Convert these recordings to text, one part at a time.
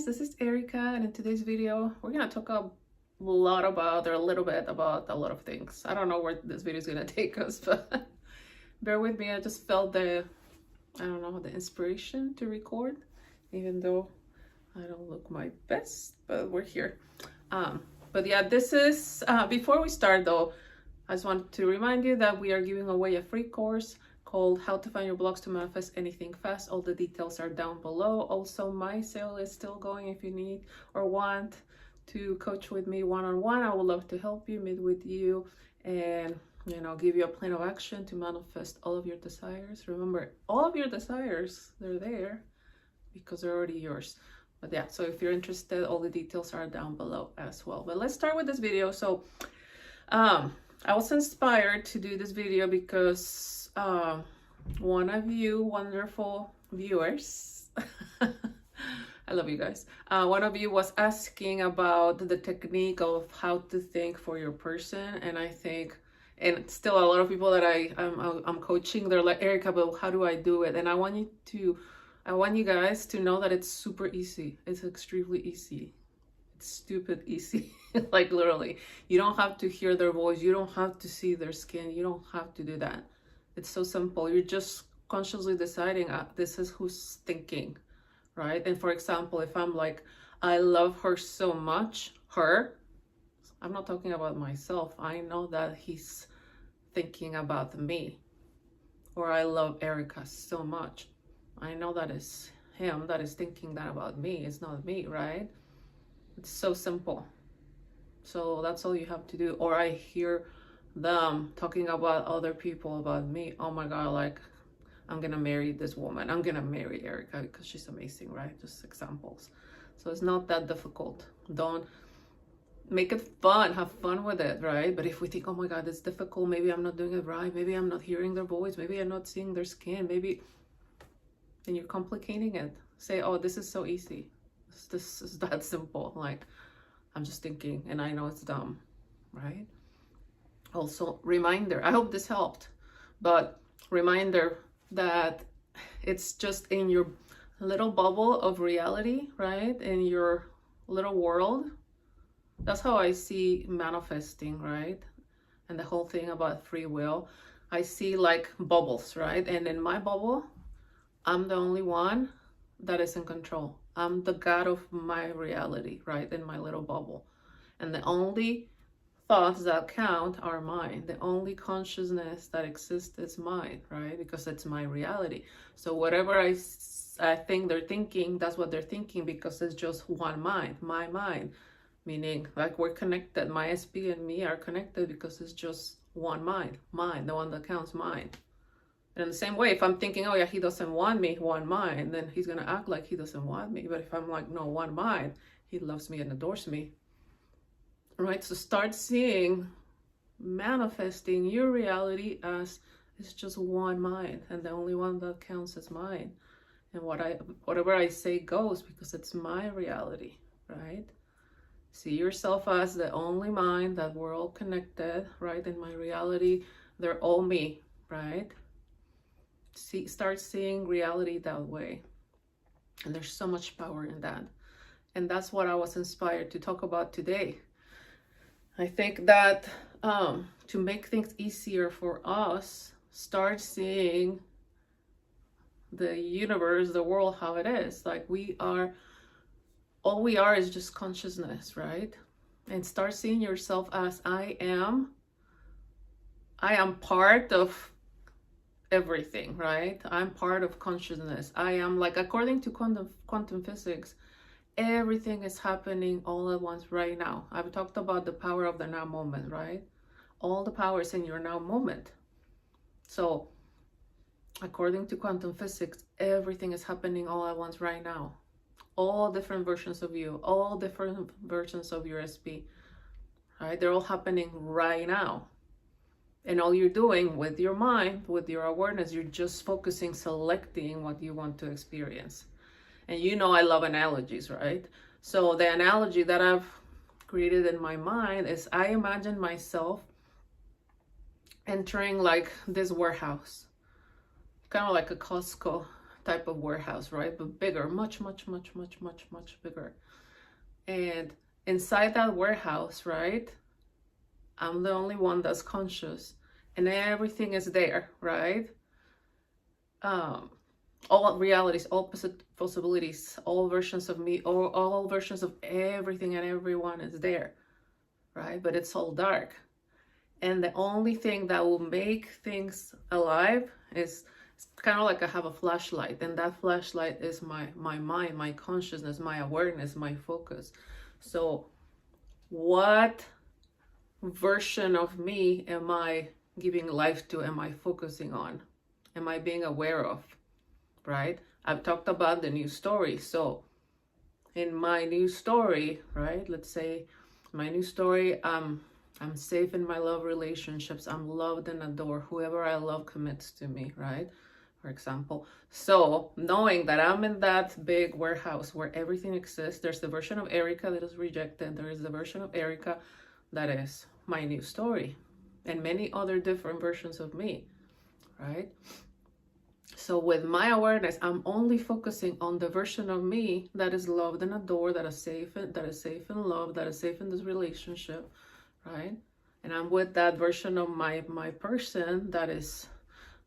guys, this is Erika, and in today's video we're gonna talk a lot about, or a little bit about, a lot of things. I don't know where this video is gonna take us, but bear with me. I just felt the inspiration to record, even though I don't look my best, but we're here. But yeah, this is before we start though, I just wanted to remind you that we are giving away a free course called How to Find Your Blocks to Manifest Anything Fast. All the details are down below. Also, my sale is still going. If you need or want to coach with me one-on-one, I would love to help you, meet with you, and give you a plan of action to manifest all of your desires. Remember, all of your desires, they're there because they're already yours. But yeah, so if you're interested, all the details are down below as well. But let's start with this video. So I was inspired to do this video because one of you wonderful viewers, I love you guys, one of you was asking about the technique of how to think for your person. And I think, and still a lot of people that I'm coaching, they're like, Erika, but how do I do it? And I want you guys to know that it's super easy. It's extremely easy. It's stupid easy. Like literally, you don't have to hear their voice. You don't have to see their skin. You don't have to do that. It's so simple. You're just consciously deciding, this is who's thinking, right? And for example, if I'm like, I love her so much, I'm not talking about myself. I know that he's thinking about me. Or I love Erika so much. I know that is him that is thinking that about me. It's not me, right? It's so simple. So that's all you have to do. Or I hear them talking about other people about me. Oh my God, like, I'm gonna marry this woman. I'm gonna marry Erika because she's amazing, right? Just examples. So it's not that difficult. Don't make it fun. Have fun with it, right? But if we think, oh my God, it's difficult. Maybe I'm not doing it right. Maybe I'm not hearing their voice. Maybe I'm not seeing their skin. Maybe, and you're complicating it. Say, oh, this is so easy. This is that simple. Like, I'm just thinking, and I know it's dumb, right? Also, reminder, I hope this helped, but reminder that it's just in your little bubble of reality, right? In your little world. That's how I see manifesting, right? And the whole thing about free will. I see like bubbles, right? And in my bubble, I'm the only one that is in control. I'm the God of my reality, right? In my little bubble. And the only thoughts that count are mine. The only consciousness that exists is mine, right? Because it's my reality. So whatever I think they're thinking, that's what they're thinking, because it's just one mind, my mind. Meaning, like, we're connected. My SP and me are connected because it's just one mind, mine, the one that counts, mine. And in the same way, if I'm thinking, oh yeah, he doesn't want me, one mind, then he's gonna act like he doesn't want me. But if I'm like, no, one mind, he loves me and adores me. Right? So start seeing, manifesting your reality as it's just one mind, and the only one that counts is mine. And whatever I say goes, because it's my reality, right? See yourself as the only mind, that we're all connected, right? In my reality, they're all me, right? Start seeing reality that way. And there's so much power in that. And that's what I was inspired to talk about today. I think that to make things easier for us, start seeing the universe, the world, how it is. Like, all we are is just consciousness, right? And start seeing yourself as I am part of everything, right? I'm part of consciousness. I am, like, according to quantum physics, everything is happening all at once right now. I've talked about the power of the now moment, right? All the power is in your now moment. So according to quantum physics, everything is happening all at once right now. All different versions of you, all different versions of your SP, right? They're all happening right now. And all you're doing with your mind, with your awareness, you're just focusing, selecting what you want to experience. And I love analogies, right? So the analogy that I've created in my mind is, I imagine myself entering like this warehouse, kind of like a Costco type of warehouse, right? But bigger, much, much, much, much, much, much bigger. And inside that warehouse, right, I'm the only one that's conscious, and everything is there, right? All realities, all possibilities, all versions of me, all versions of everything and everyone is there, right? But it's all dark. And the only thing that will make things alive is, it's kind of like I have a flashlight, and that flashlight is my mind, my consciousness, my awareness, my focus. So what version of me am I giving life to? Am I focusing on? Am I being aware of? Right? I've talked about the new story. So in my new story, right, let's say my new story, I'm safe in my love relationships. I'm loved and adored. Whoever I love commits to me, right? For example. So knowing that I'm in that big warehouse where everything exists, there's the version of Erika that is rejected. There is the version of Erika that is my new story, and many other different versions of me, right? So with my awareness, I'm only focusing on the version of me that is loved and adored, that is safe and loved, that is safe in this relationship, right? And I'm with that version of my person that is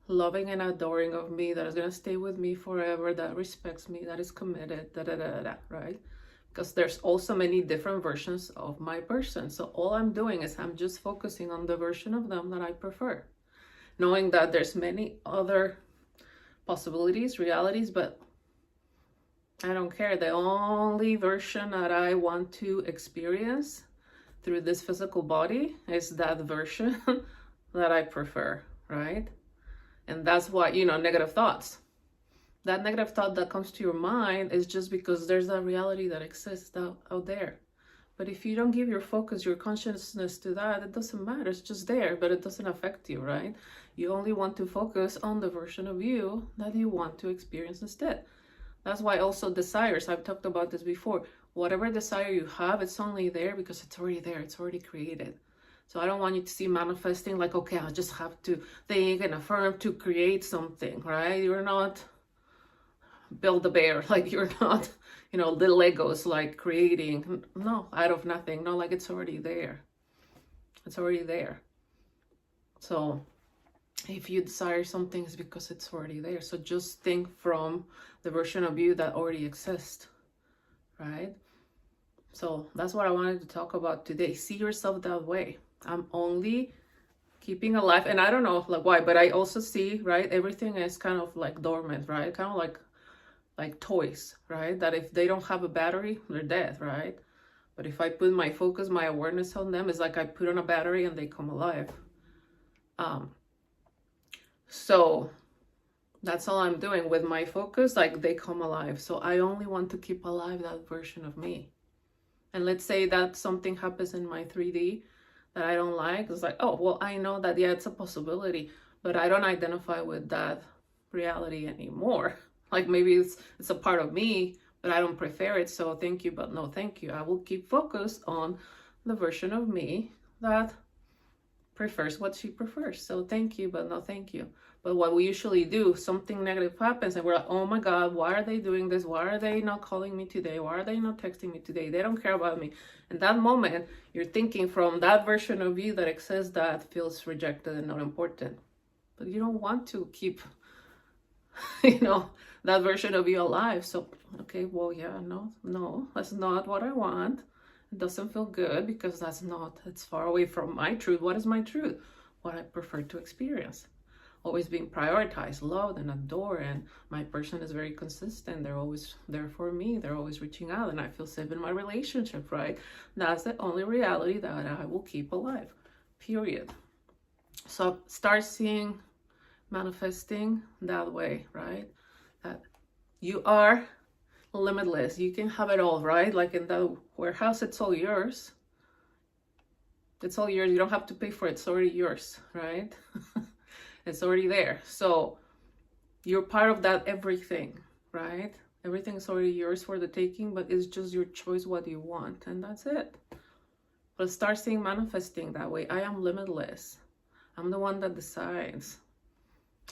loving and adoring of me, that is going to stay with me forever, that respects me, that is committed, right? Because there's also many different versions of my person. So all I'm doing is I'm just focusing on the version of them that I prefer, knowing that there's many other possibilities, realities, but I don't care. The only version that I want to experience through this physical body is that version that I prefer, right? And that's what, negative thoughts. That negative thought that comes to your mind is just because there's that reality that exists out there. But if you don't give your focus, your consciousness to that, it doesn't matter. It's just there, but it doesn't affect you, right? You only want to focus on the version of you that you want to experience instead. That's why also desires, I've talked about this before. Whatever desire you have, it's only there because it's already there. It's already created. So I don't want you to see manifesting like, okay, I just have to think and affirm to create something, right? You're not build a bear, like you're not, little Legos, like creating, no, out of nothing. No, like it's already there. It's already there. So if you desire something, it's because it's already there. So just think from the version of you that already exists, right? So that's what I wanted to talk about today. See yourself that way. I'm only keeping alive, and I don't know like why, but I also see, right, everything is kind of like dormant, right? Kind of like toys, right? That if they don't have a battery, they're dead, right? But if I put my focus, my awareness on them, it's like I put on a battery and they come alive. So that's all I'm doing with my focus, like they come alive. So I only want to keep alive that version of me. And let's say that something happens in my 3D that I don't like. It's like, oh, well, I know that, yeah, it's a possibility, but I don't identify with that reality anymore. Like maybe it's a part of me, but I don't prefer it. So thank you, but no thank you. I will keep focused on the version of me that prefers what she prefers. So thank you, but no thank you. But what we usually do, something negative happens and we're like, oh my God, why are they doing this? Why are they not calling me today? Why are they not texting me today? They don't care about me. In that moment, you're thinking from that version of you that exists that feels rejected and not important. But you don't want to keep, that version of you alive. So, okay, well, yeah, no, that's not what I want. It doesn't feel good because it's far away from my truth. What is my truth? What I prefer to experience. Always being prioritized, loved and adored, and my person is very consistent. They're always there for me. They're always reaching out, and I feel safe in my relationship, right? That's the only reality that I will keep alive, period. So start seeing manifesting that way, right? That you are limitless. You can have it all, right? Like in the warehouse, it's all yours. It's all yours. You don't have to pay for it. It's already yours, right? It's already there. So you're part of that everything, right? Everything's already yours for the taking, but it's just your choice what you want, and that's it. But start seeing manifesting that way. I am limitless. I'm the one that decides.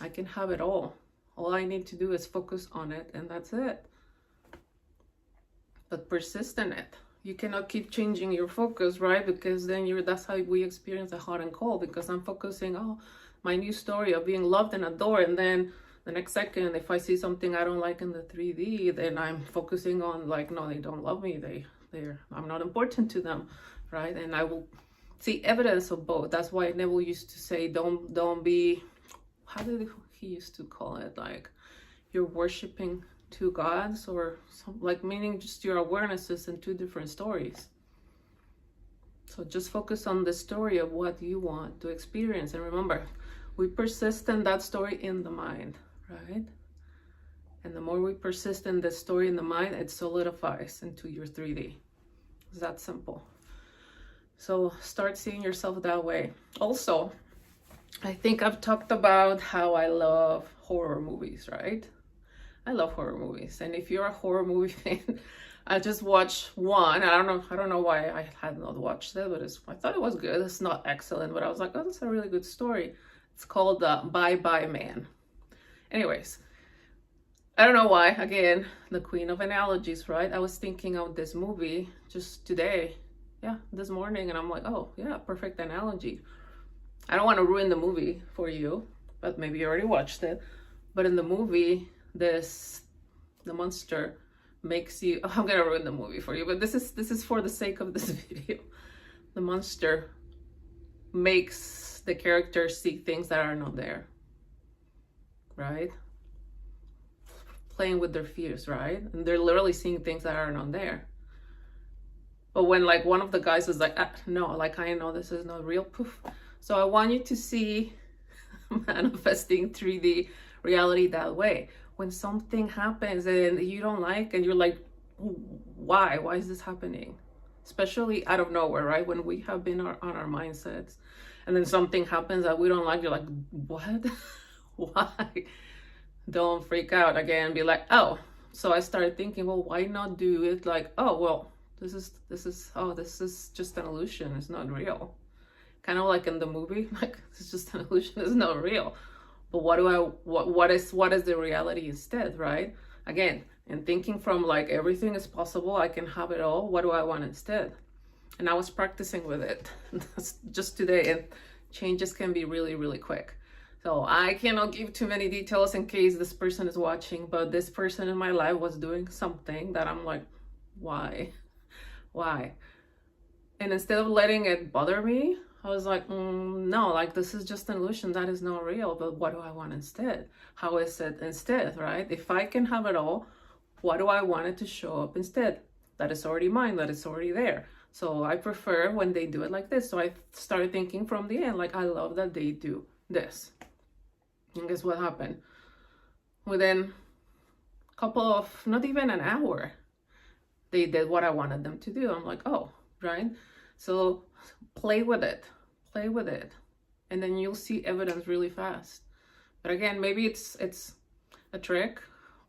I can have it all. All I need to do is focus on it, and that's it. But persist in it. You cannot keep changing your focus, right? Because then that's how we experience the hot and cold, because I'm focusing, oh, my new story of being loved and adored, and then the next second, if I see something I don't like in the 3D, then I'm focusing on like, no, they don't love me. I'm not important to them, right? And I will see evidence of both. That's why Neville used to say, don't be, how did he used to call it? Like, you're worshiping two gods, or like, meaning just your awarenesses in two different stories. So just focus on the story of what you want to experience. And remember, we persist in that story in the mind, right? And the more we persist in the story in the mind, it solidifies into your 3D. It's that simple. So start seeing yourself that way. Also, I think I've talked about how I love horror movies, right? I love horror movies. And if you're a horror movie fan, I just watched one. I don't know why I had not watched it, but I thought it was good. It's not excellent, but I was like, oh, that's a really good story. It's called Bye Bye Man. Anyways, I don't know why. Again, the queen of analogies, right? I was thinking of this movie just today. Yeah, this morning. And I'm like, oh, yeah, perfect analogy. I don't want to ruin the movie for you, but maybe you already watched it. But in the movie, the monster makes you, I'm gonna ruin the movie for you, but this is for the sake of this video. The monster makes the characters see things that are not there, right? Playing with their fears, right? And they're literally seeing things that are not there. But when like one of the guys is like, no, like, I know this is not real, poof. So I want you to see manifesting 3D reality that way. When something happens and you don't like, and you're like, why is this happening? Especially out of nowhere, right? When we have been on our mindsets, and then something happens that we don't like, you're like, what? Why? Don't freak out again. Be like, oh. So I started thinking, well, why not do it like, oh, well, this is just an illusion. It's not real. Kind of like in the movie, like, it's just an illusion. It's not real. But what is the reality instead, right? Again, and thinking from like, everything is possible, I can have it all. What do I want instead? And I was practicing with it just today, and changes can be really, really quick. So I cannot give too many details in case this person is watching, but this person in my life was doing something that I'm like, why? And instead of letting it bother me, I was like, no, like, this is just an illusion. That is not real. But what do I want instead? How is it instead, right? If I can have it all, what do I want it to show up instead? That is already mine. That is already there. So I prefer when they do it like this. So I started thinking from the end, like, I love that they do this. And guess what happened? Within a couple of, not even an hour, they did what I wanted them to do. I'm like, oh, right? So play with it, and then you'll see evidence really fast. But again, maybe it's a trick,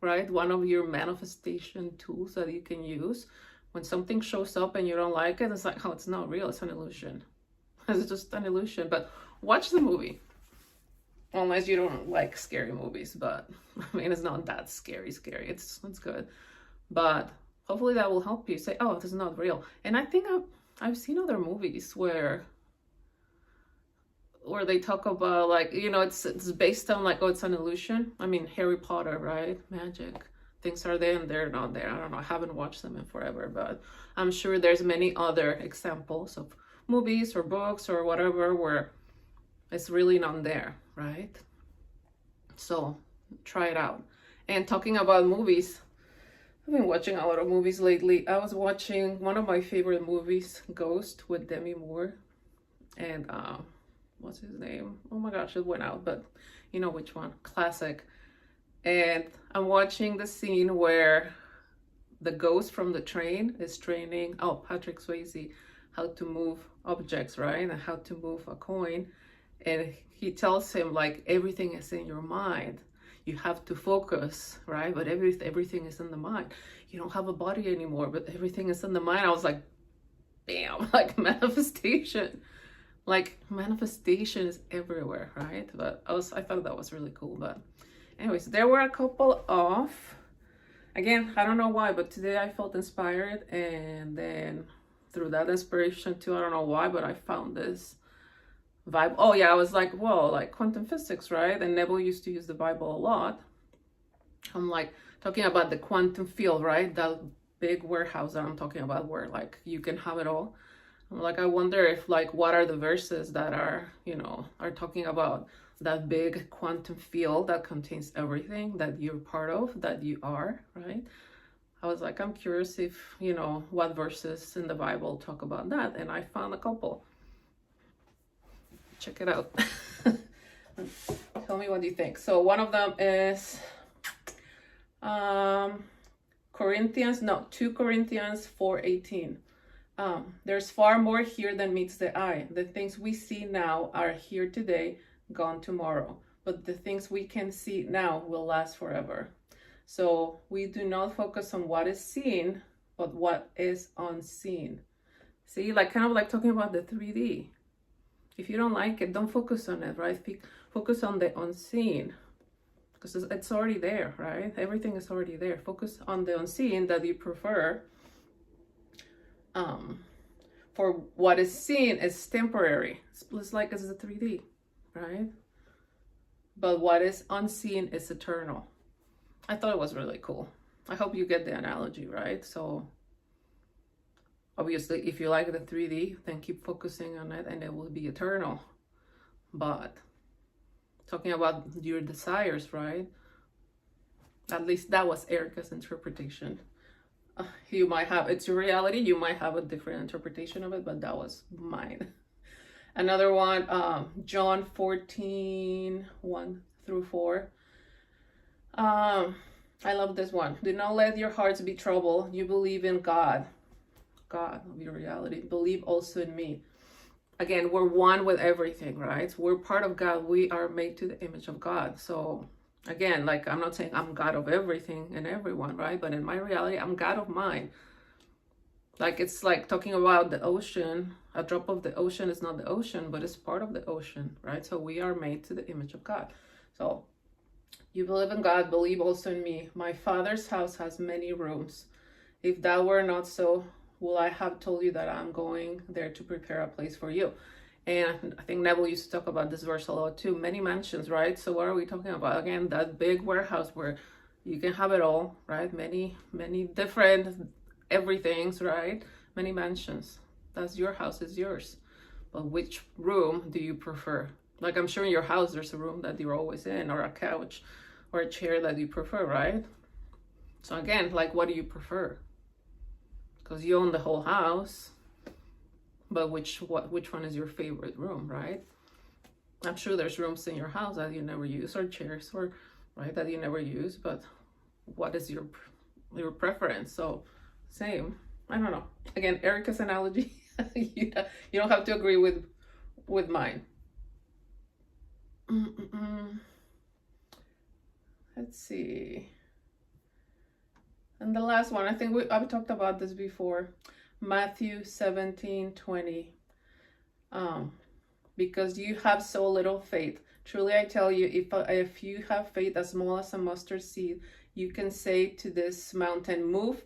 right? One of your manifestation tools that you can use. When something shows up and you don't like it, it's like, oh, it's not real, it's an illusion. It's just an illusion. But watch the movie, unless you don't like scary movies. But I mean, it's not that scary. It's good. But hopefully that will help you say, oh, this is not real. And I think I've seen other movies where they talk about, like, you know, it's based on like, oh, it's an illusion. I mean, Harry Potter, right? Magic. Things are there and they're not there. I don't know. I haven't watched them in forever, but I'm sure there's many other examples of movies or books or whatever where it's really not there, right? So try it out. And talking about movies, I've been watching a lot of movies lately. I was watching one of my favorite movies, Ghost, with Demi Moore. And what's his name? Oh my gosh, it went out, but you know which one. Classic. And I'm watching the scene where the ghost from the train is training, Patrick Swayze, how to move objects, right? And how to move a coin. And he tells him, like, everything is in your mind. You have to focus, right? But everything is in the mind. You don't have a body anymore, but everything is in the mind. I was like, damn, like manifestation. Like manifestation is everywhere, right? But I thought that was really cool. But anyways, there were a couple of, again, I don't know why, but today I felt inspired, and then through that inspiration too, I don't know why, but I found this vibe. Oh yeah, I was like, whoa, like quantum physics, right? And Neville used to use the Bible a lot. I'm like talking about the quantum field, right? That big warehouse that I'm talking about, where like you can have it all. I'm like, I wonder if like what are the verses that are, you know, are talking about that big quantum field that contains everything that you're part of, that you are, right? I was like, I'm curious if, you know, what verses in the Bible talk about that. And I found a couple. Check it out. Tell me what you think. So one of them is 2 Corinthians 4:18. There's far more here than meets the eye. The things we see now are here today, gone tomorrow. But the things we can see now will last forever. So we do not focus on what is seen, but what is unseen. See, like kind of like talking about the 3D. If you don't like it, don't focus on it, right? Focus on the unseen, because it's already there, right? Everything is already there. Focus on the unseen that you prefer. For what is seen is temporary. It's like it's a 3D, right? But what is unseen is eternal. I thought it was really cool. I hope you get the analogy, right? So obviously, if you like the 3D, then keep focusing on it and it will be eternal. But talking about your desires, right? At least that was Erika's interpretation. You might have, it's your reality, you might have a different interpretation of it, but that was mine. Another one, John 14:1-4. I love this one. Do not let your hearts be troubled. You believe in God of your reality. Believe also in me. Again, we're one with everything, right? We're part of God. We are made to the image of God. So again, like I'm not saying I'm God of everything and everyone, right? But in my reality, I'm God of mine. Like it's like talking about the ocean. A drop of the ocean is not the ocean, but it's part of the ocean, right? So we are made to the image of God. So you believe in God, believe also in me. My Father's house has many rooms. If that were not so, will I have told you that I'm going there to prepare a place for you? And I think Neville used to talk about this verse a lot too. Many mansions, right? So what are we talking about? Again, that big warehouse where you can have it all, right? Many different everythings, right? Many mansions. That's your house, is yours. But which room do you prefer? Like I'm sure in your house, there's a room that you're always in, or a couch or a chair that you prefer, right? So again, like what do you prefer? Because you own the whole house, but which one is your favorite room, right? I'm sure there's rooms in your house that you never use, or chairs, or right, that you never use, but what is your preference? So same, I don't know. Again, Erika's analogy, you don't have to agree with mine. Let's see. And the last one, I think I've talked about this before. Matthew 17:20. Because you have so little faith. Truly I tell you, if you have faith as small as a mustard seed, you can say to this mountain, move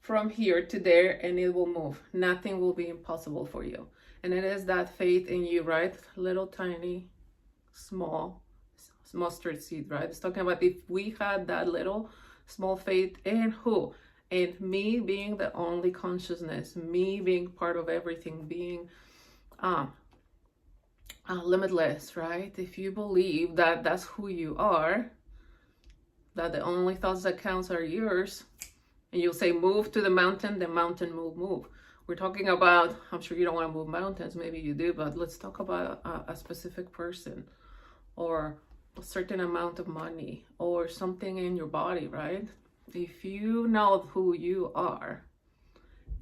from here to there, and it will move. Nothing will be impossible for you. And it is that faith in you, right? Little tiny, small mustard seed, right? It's talking about if we had that little small faith in who? In me being the only consciousness, me being part of everything, being limitless, right? If you believe that that's who you are, that the only thoughts that counts are yours, and you'll say move to the mountain will move. We're talking about, I'm sure you don't want to move mountains, maybe you do, but let's talk about a specific person, or a certain amount of money, or something in your body, right? If you know who you are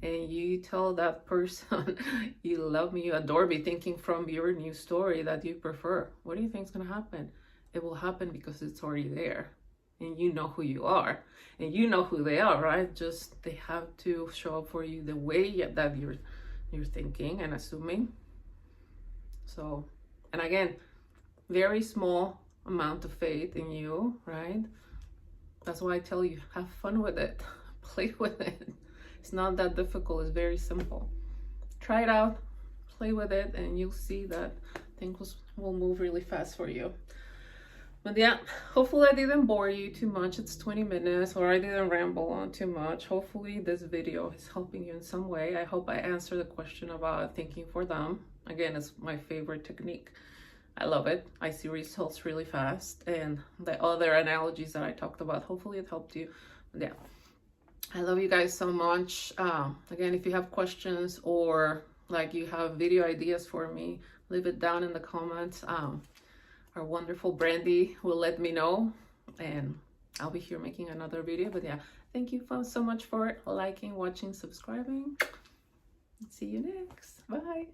and you tell that person you love me, you adore me, thinking from your new story that you prefer, what do you think is going to happen? It will happen because it's already there, and you know who you are, and you know who they are, right? Just they have to show up for you the way that you're thinking and assuming. So, and again, very small amount of faith in you, right? That's why I tell you, have fun with it. Play with it. It's not that difficult. It's very simple. Try it out, play with it, and you'll see that things will move really fast for you. But yeah, hopefully I didn't bore you too much. It's 20 minutes, or I didn't ramble on too much. Hopefully this video is helping you in some way. I hope I answered the question about thinking for them. Again, it's my favorite technique. I love it. I see results really fast. And the other analogies that I talked about, hopefully it helped you. But yeah, I love you guys so much. Again, if you have questions or like you have video ideas for me, leave it down in the comments. Our wonderful Brandy will let me know, and I'll be here making another video. But yeah, thank you so much for liking, watching, subscribing. See you next. Bye.